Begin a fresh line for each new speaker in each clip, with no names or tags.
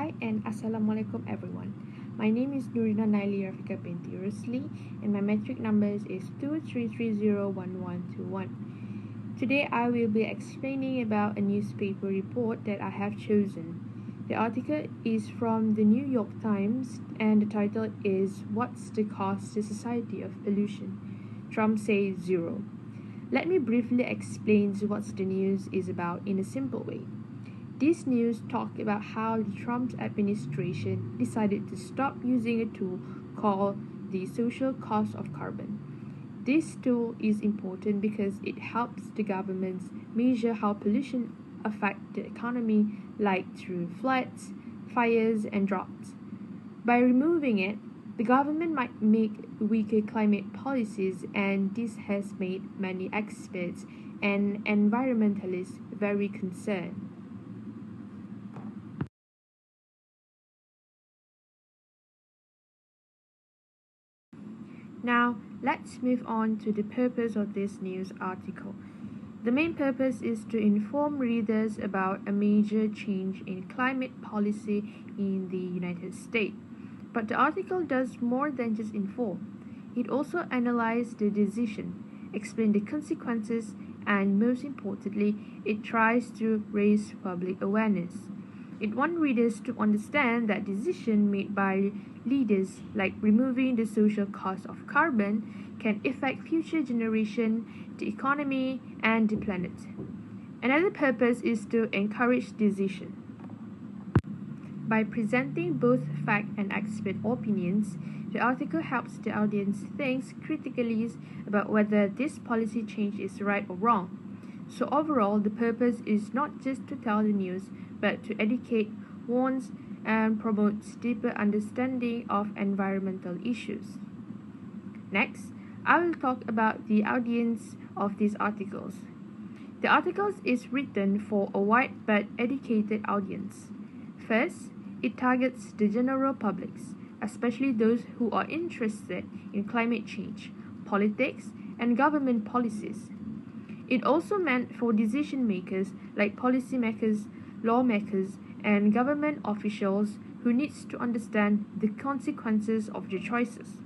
Hi and Assalamualaikum everyone. My name is Nurina Naili Rafika binti Rusli and my metric numbers is 23301121. Today I will be explaining about a newspaper report that I have chosen. The article is from the New York Times and the title is What's the Cost to Society of Pollution? Trump says zero. Let me briefly explain what the news is about in a simple way. This news talked about how the Trump administration decided to stop using a tool called the social cost of carbon. This tool is important because it helps the governments measure how pollution affects the economy, like through floods, fires, and droughts. By removing it, the government might make weaker climate policies, and this has made many experts and environmentalists very concerned. Now, let's move on to the purpose of this news article. The main purpose is to inform readers about a major change in climate policy in the United States. But the article does more than just inform. It also analyzes the decision, explains the consequences, and most importantly, it tries to raise public awareness. It wants readers to understand that decisions made by leaders, like removing the social cost of carbon, can affect future generations, the economy, and the planet. Another purpose is to encourage decision. By presenting both fact and expert opinions, the article helps the audience think critically about whether this policy change is right or wrong. So overall, the purpose is not just to tell the news, but to educate, warn, and promote deeper understanding of environmental issues. Next, I will talk about the audience of these articles. The article is written for a wide but educated audience. First, it targets the general public, especially those who are interested in climate change, politics, and government policies. It also meant for decision makers like policymakers, lawmakers, and government officials who needs to understand the consequences of their choices.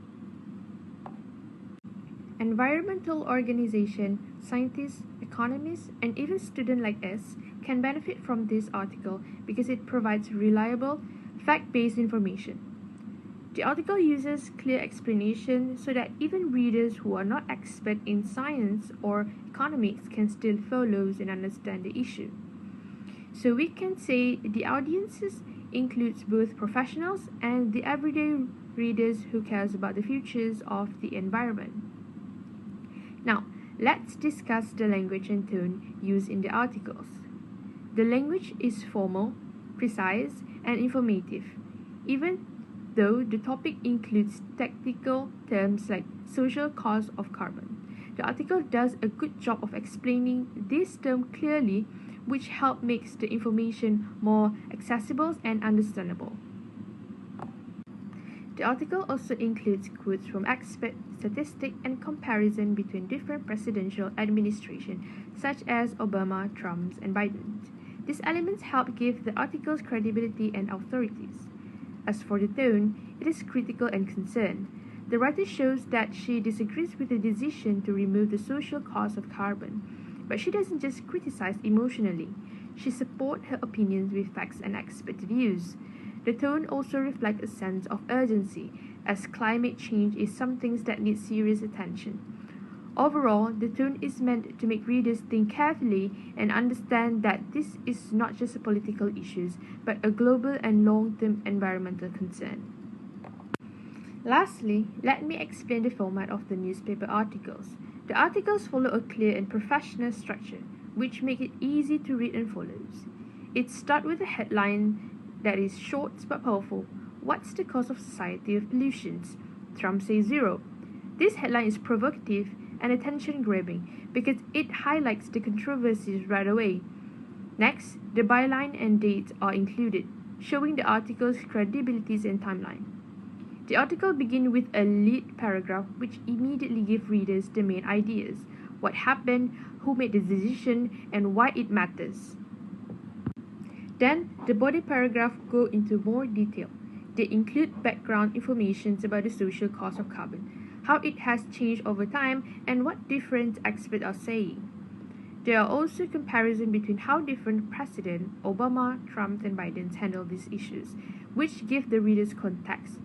Environmental organizations, scientists, economists, and even students like us can benefit from this article because it provides reliable, fact-based information. The article uses clear explanation so that even readers who are not expert in science or economics can still follow and understand the issue. So we can say the audiences includes both professionals and the everyday readers who cares about the futures of the environment. Now, let's discuss the language and tone used in the articles. The language is formal, precise, and informative, even though the topic includes technical terms like social cost of carbon. The article does a good job of explaining this term clearly, which helps make the information more accessible and understandable. The article also includes quotes from experts, statistics, and comparison between different presidential administrations, such as Obama, Trump, and Biden. These elements help give the article's credibility and authorities. As for the tone, it is critical and concerned. The writer shows that she disagrees with the decision to remove the social cost of carbon, but she doesn't just criticize emotionally. She supports her opinions with facts and expert views. The tone also reflects a sense of urgency, as climate change is something that needs serious attention. Overall, the tone is meant to make readers think carefully and understand that this is not just a political issue, but a global and long-term environmental concern. Lastly, let me explain the format of the newspaper articles. The articles follow a clear and professional structure, which makes it easy to read and follow. It starts with a headline that is short but powerful. What's the cost of society of pollution? Trump says zero. This headline is provocative and attention-grabbing because it highlights the controversies right away. Next, the byline and dates are included, showing the article's credibility and timeline. The article begins with a lead paragraph which immediately gives readers the main ideas, what happened, who made the decision, and why it matters. Then, the body paragraph go into more detail. They include background information about the social cost of carbon, how it has changed over time, and what different experts are saying. There are also comparisons between how different President Obama, Trump, and Biden handle these issues, which give the readers context.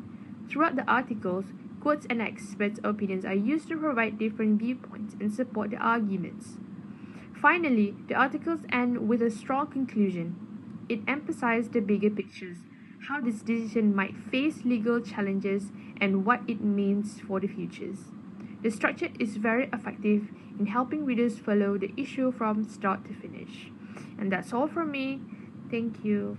Throughout the articles, quotes and experts' opinions are used to provide different viewpoints and support the arguments. Finally, the articles end with a strong conclusion. It emphasizes the bigger pictures, how this decision might face legal challenges, and what it means for the futures. The structure is very effective in helping readers follow the issue from start to finish. And that's all from me. Thank you.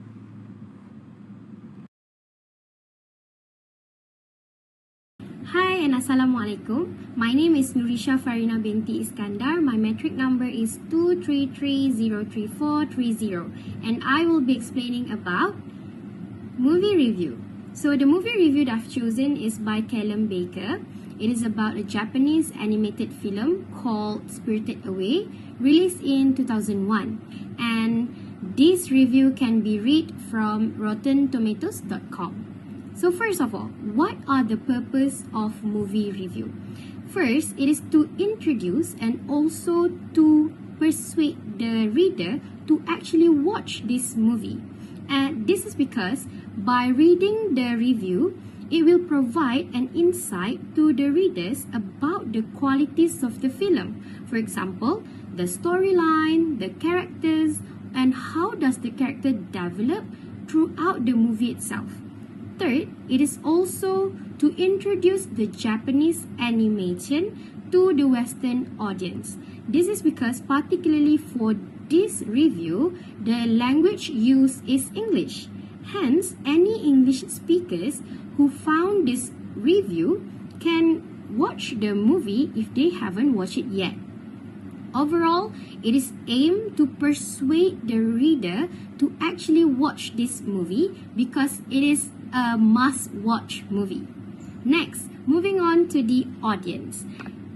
Hi and Assalamualaikum. My name is Nurisha Farina binti Iskandar. My metric number is 233-03430 and I will be explaining about movie review. So the movie review that I've chosen is by Callum Baker. It is about a Japanese animated film called Spirited Away, released in 2001. And this review can be read from RottenTomatoes.com. So first of all, what are the purpose of movie review? First, it is to introduce and also to persuade the reader to actually watch this movie. And this is because by reading the review, it will provide an insight to the readers about the qualities of the film. For example, the storyline, the characters, and how does the character develop throughout the movie itself. Third, it is also to introduce the Japanese animation to the Western audience. This is because particularly for this review, the language used is English. Hence, any English speakers who found this review can watch the movie if they haven't watched it yet. Overall, it is aimed to persuade the reader to actually watch this movie because it is a must-watch movie. Next, moving on to the audience.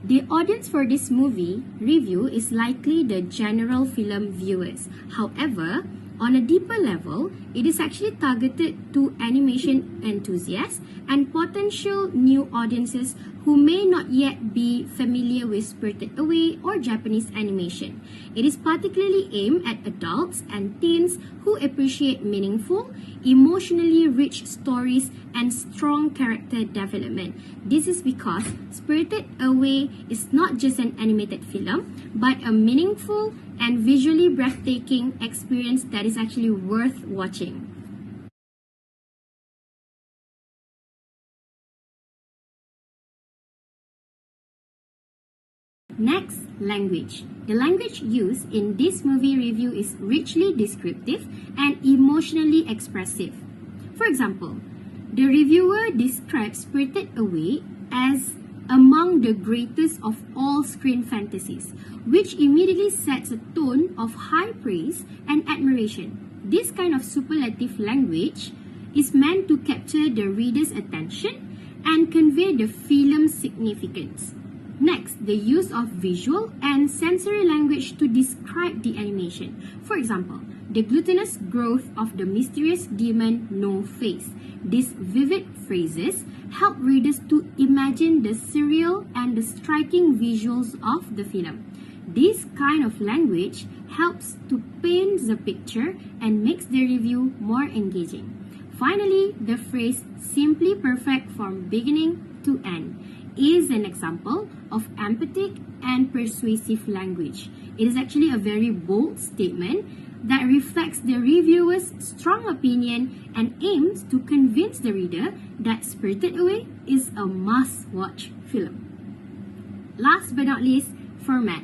The audience for this movie review is likely the general film viewers. However, on a deeper level, it is actually targeted to animation enthusiasts and potential new audiences who may not yet be familiar with Spirited Away or Japanese animation. It is particularly aimed at adults and teens who appreciate meaningful, emotionally rich stories and strong character development. This is because Spirited Away is not just an animated film, but a meaningful and visually breathtaking experience that is actually worth watching. Next, language. The language used in this movie review is richly descriptive and emotionally expressive. For example, the reviewer describes Spirited Away as among the greatest of all screen fantasies, which immediately sets a tone of high praise and admiration. This kind of superlative language is meant to capture the reader's attention and convey the film's significance. Next, the use of visual and sensory language to describe the animation. For example, the glutinous growth of the mysterious demon No Face. These vivid phrases help readers to imagine the surreal and the striking visuals of the film. This kind of language helps to paint the picture and makes the review more engaging. Finally, the phrase "simply perfect from beginning to end" is an example of emphatic and persuasive language. It is actually a very bold statement that reflects the reviewer's strong opinion and aims to convince the reader that Spirited Away is a must-watch film. Last but not least, format.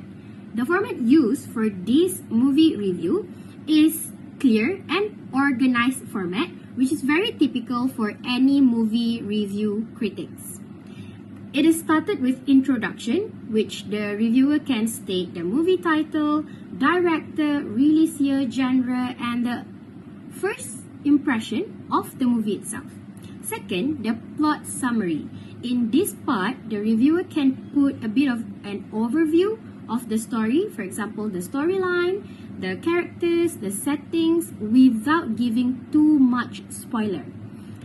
The format used for this movie review is clear and organized format, which is very typical for any movie review critics. It is started with introduction, which the reviewer can state the movie title, director, release year, genre, and the first impression of the movie itself. Second, the plot summary. In this part, the reviewer can put a bit of an overview of the story, for example, the storyline, the characters, the settings, without giving too much spoiler.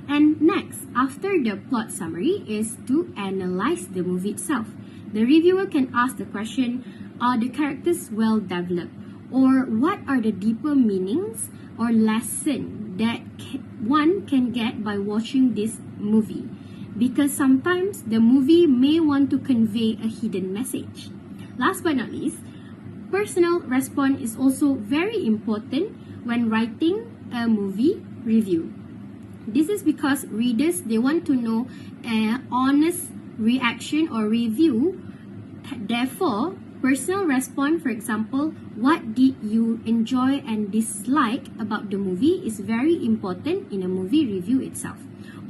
And next, after the plot summary, is to analyze the movie itself. The reviewer can ask the question, are the characters well developed? Or what are the deeper meanings or lesson that one can get by watching this movie? Because sometimes the movie may want to convey a hidden message. Last but not least, personal response is also very important when writing a movie review. This is because readers, they want to know an honest reaction or review. Therefore, personal response, for example, what did you enjoy and dislike about the movie is very important in a movie review itself.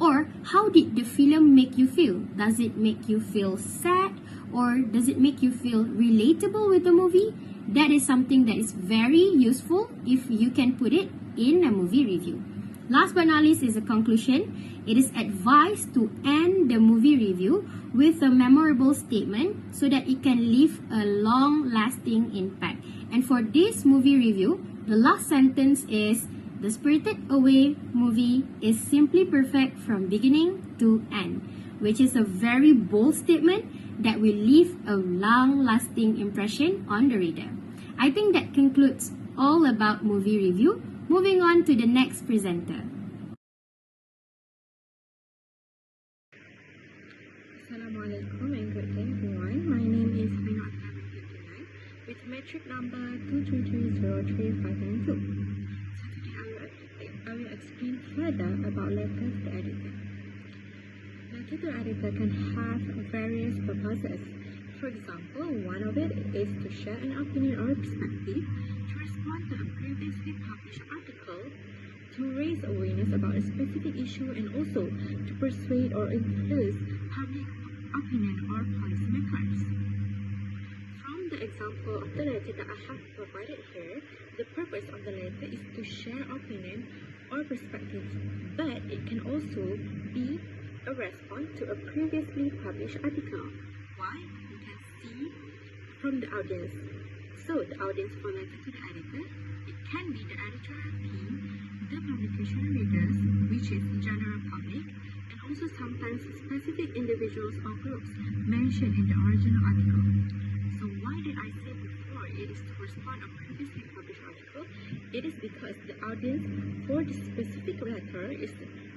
Or, how did the film make you feel? Does it make you feel sad? Or does it make you feel relatable with the movie? That is something that is very useful if you can put it in a movie review. Last but not least is a conclusion. It is advised to end the movie review with a memorable statement so that it can leave a long-lasting impact. And for this movie review, the last sentence is, the Spirited Away movie is simply perfect from beginning to end, which is a very bold statement that will leave a long-lasting impression on the reader. I think that concludes all about movie review. Moving on to the next presenter.
Assalamualaikum and good day everyone. My name is PET103 with metric number 2330352. So today I will explain further about letter to the editor. Letter to the editor can have various purposes. For example, one of it is to share an opinion or perspective, to respond to a previously published article, to raise awareness about a specific issue, and also to persuade or influence public opinion or policymakers. From the example of the letter that I have provided here, the purpose of the letter is to share opinion or perspective, but it can also be a response to a previously published article. Why? You can see from the audience. So the audience for letter to the editor, it can be the editorial team, the publication readers, which is the general public, and also sometimes specific individuals or groups mentioned in the original article. So why did I say before it is to respond to a previously published article? It is because the audience for this specific letter is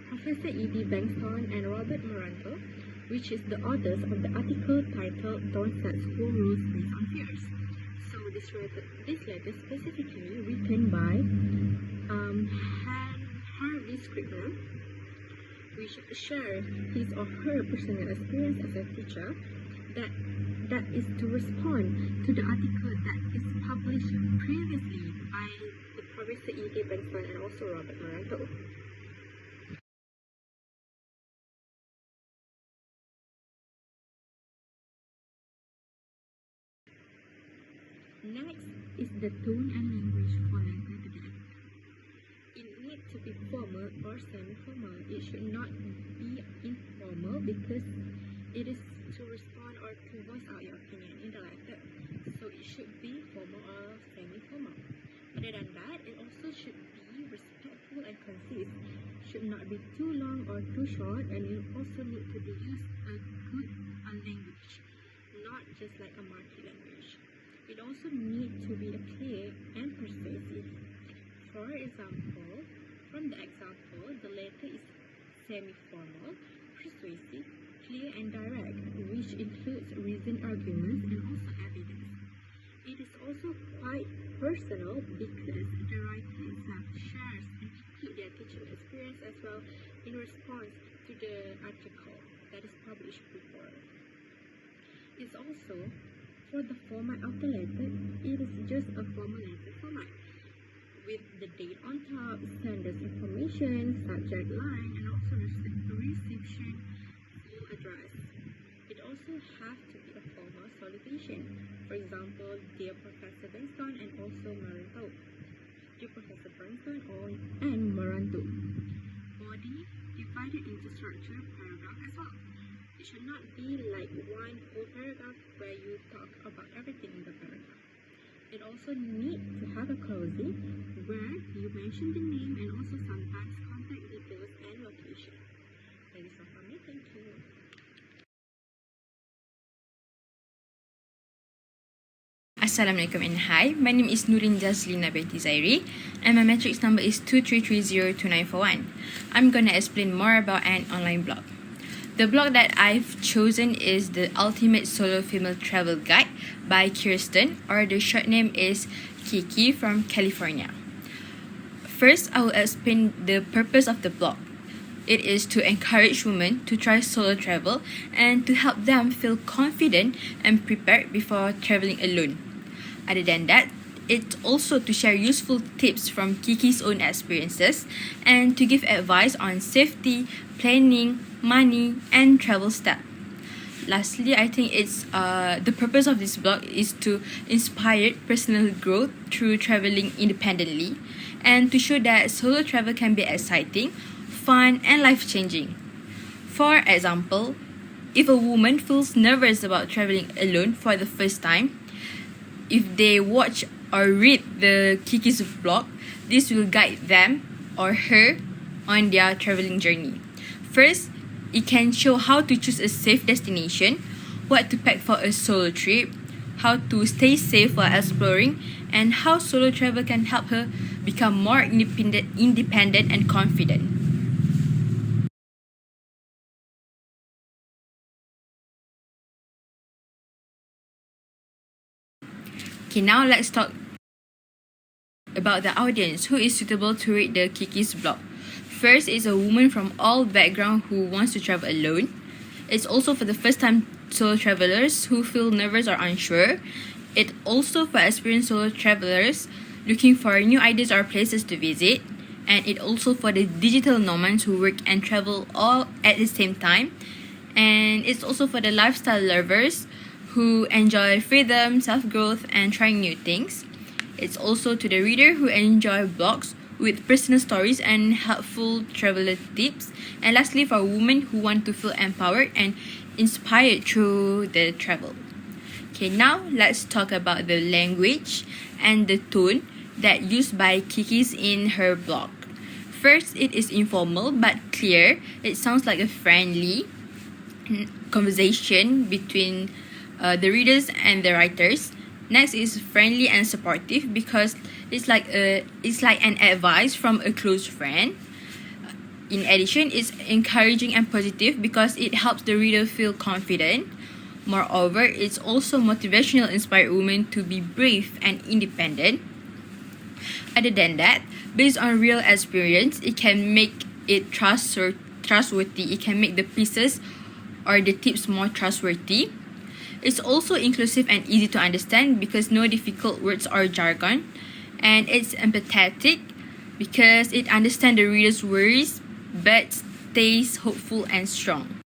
Professor E.B. Bangston and Robert Moranto, which is the authors of the article titled Don't Set School Rules Based on Fears. So this letter specifically written by Harvey Scribner, which shares his or her personal experience as a teacher, that is to respond to the article that is published previously by the Professor E.B. Bangston and also Robert Moranto. Next is the tone and language for letter to the editor. It needs to be formal or semi-formal. It should not be informal because it is to respond or to voice out your opinion in the letter. So it should be formal or semi-formal. Other than that, it also should be respectful and concise. Should not be too long or too short, and it also need to be used a good language, not just like a marquee language. It also needs to be clear and persuasive. For example, from the example, the letter is semi-formal, persuasive, clear and direct, which includes reasoned arguments and also evidence. It is also quite personal because the writer itself shares and includes their teaching experience as well in response to the article that is published before. It's also, for the format of the letter, it is just a formal letter format with the date on top, sender's information, subject line, and also reception full address. It also has to be a formal salutation. For example, dear Professor Bangston and also Moranto. Dear Professor Bangston and Moranto. Body divided into structured paragraph as well. It should not be like one whole paragraph where you talk about everything in the paragraph. also need to have a closing where you mention the name and also sometimes contact details and location. That is all for me. Thank you.
Assalamualaikum and hi, my name is Nurin Jazlina Beti Zairi and my matrix number is 2330291. I'm going to explain more about an online blog. The blog that I've chosen is the Ultimate Solo Female Travel Guide by Kirsten, or the short name is Kiki from California. First, I will explain the purpose of the blog. It is to encourage women to try solo travel and to help them feel confident and prepared before traveling alone. Other than that, it's also to share useful tips from Kiki's own experiences and to give advice on safety, planning, money, and travel steps. Lastly, I think it's the purpose of this blog is to inspire personal growth through traveling independently and to show that solo travel can be exciting, fun, and life-changing. For example, if a woman feels nervous about traveling alone for the first time, if they watch or read the Kiki's blog, this will guide them or her on their traveling journey. First, it can show how to choose a safe destination, what to pack for a solo trip, how to stay safe while exploring, and how solo travel can help her become more independent and confident. Okay, now let's talk about the audience who is suitable to read the Kiki's blog. First is a woman from all background who wants to travel alone. It's also for the first time solo travelers who feel nervous or unsure. It's also for experienced solo travelers looking for new ideas or places to visit. And it also for the digital nomads who work and travel all at the same time. And it's also for the lifestyle lovers who enjoy freedom, self-growth, and trying new things. It's also to the reader who enjoy blogs with personal stories and helpful traveler tips. And lastly, for women who want to feel empowered and inspired through the travel. Okay, now let's talk about the language and the tone that used by Kiki's in her blog. First, it is informal but clear. It sounds like a friendly conversation between the readers and the writers. Next is friendly and supportive because it's like an advice from a close friend. In addition, it's encouraging and positive because it helps the reader feel confident. Moreover, it's also motivational, inspire women to be brave and independent. Other than that, based on real experience, it can make it trustworthy. It can make the pieces or the tips more trustworthy. It's also inclusive and easy to understand because no difficult words or jargon. And it's empathetic because it understands the reader's worries but stays hopeful and strong.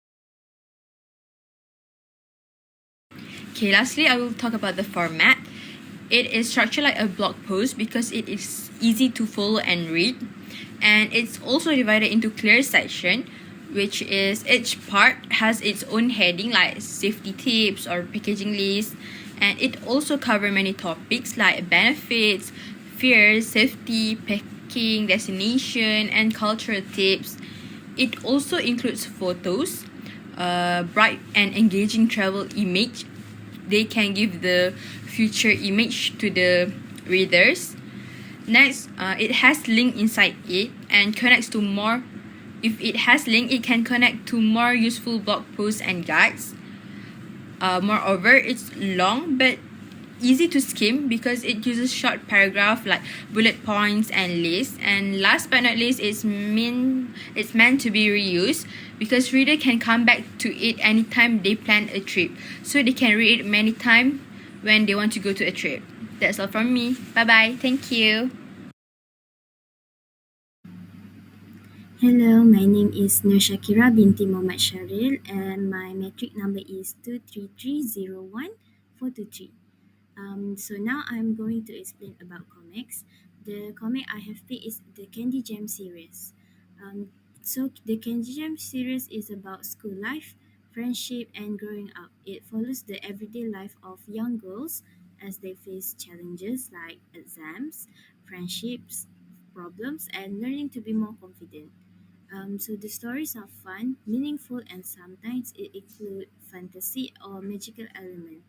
Okay, lastly, I will talk about the format. It is structured like a blog post because it is easy to follow and read. And it's also divided into clear sections, which is each part has its own heading like safety tips or packaging list, and it also covers many topics like benefits, fears, safety, packing, destination, and cultural tips. It also includes photos, bright and engaging travel image. They can give the future image to the readers. Next, it has link inside it and connects to more. If it has link, it can connect to more useful blog posts and guides. Moreover, it's long but easy to skim because it uses short paragraph like bullet points and lists. And last but not least, it's meant to be reused because reader can come back to it anytime they plan a trip, so they can read it many times when they want to go to a trip. That's all from me. Bye bye. Thank you.
Hello, my name is Nur Shakira binti Muhammad Sharil and my matric number is 23301-423. So now I'm going to explain about comics. The comic I have picked is the Candy Jam series. So the Candy Jam series is about school life, friendship, and growing up. It follows the everyday life of young girls as they face challenges like exams, friendships, problems, and learning to be more confident. So the stories are fun, meaningful, and sometimes it include fantasy or magical element.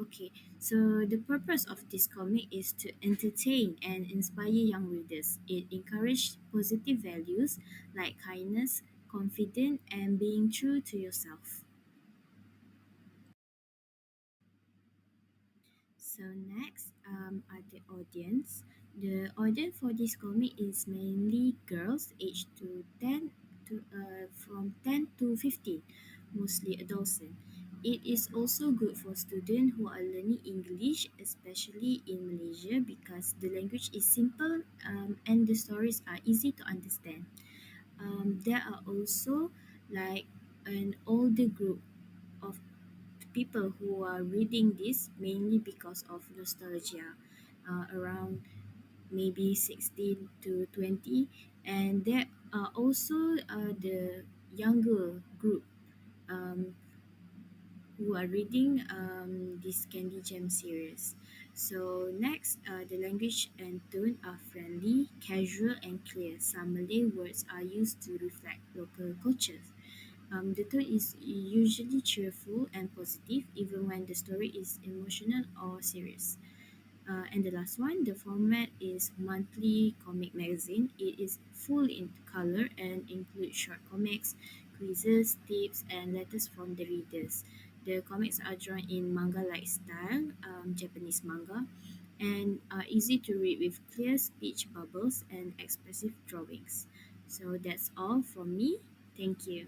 Okay, so the purpose of this comic is to entertain and inspire young readers. It encourages positive values like kindness, confidence, and being true to yourself. So next are the audience. The audience for this comic is mainly girls aged to 10 to from 10 to 15, mostly adolescent. It is also good for students who are learning English, especially in Malaysia, because the language is simple and the stories are easy to understand. There are also like an older group of people who are reading this mainly because of nostalgia, around maybe 16 to 20, and there are also the younger group um, who are reading this Candy Jam series. So next, the language and tone are friendly, casual, and clear. Some Malay words are used to reflect local cultures. The tone is usually cheerful and positive, even when the story is emotional or serious. And the last one, the format is monthly comic magazine. It is full in color and includes short comics, quizzes, tips, and letters from the readers. The comics are drawn in manga-like style, Japanese manga, and are easy to read with clear speech bubbles and expressive drawings. So that's all from me. Thank you.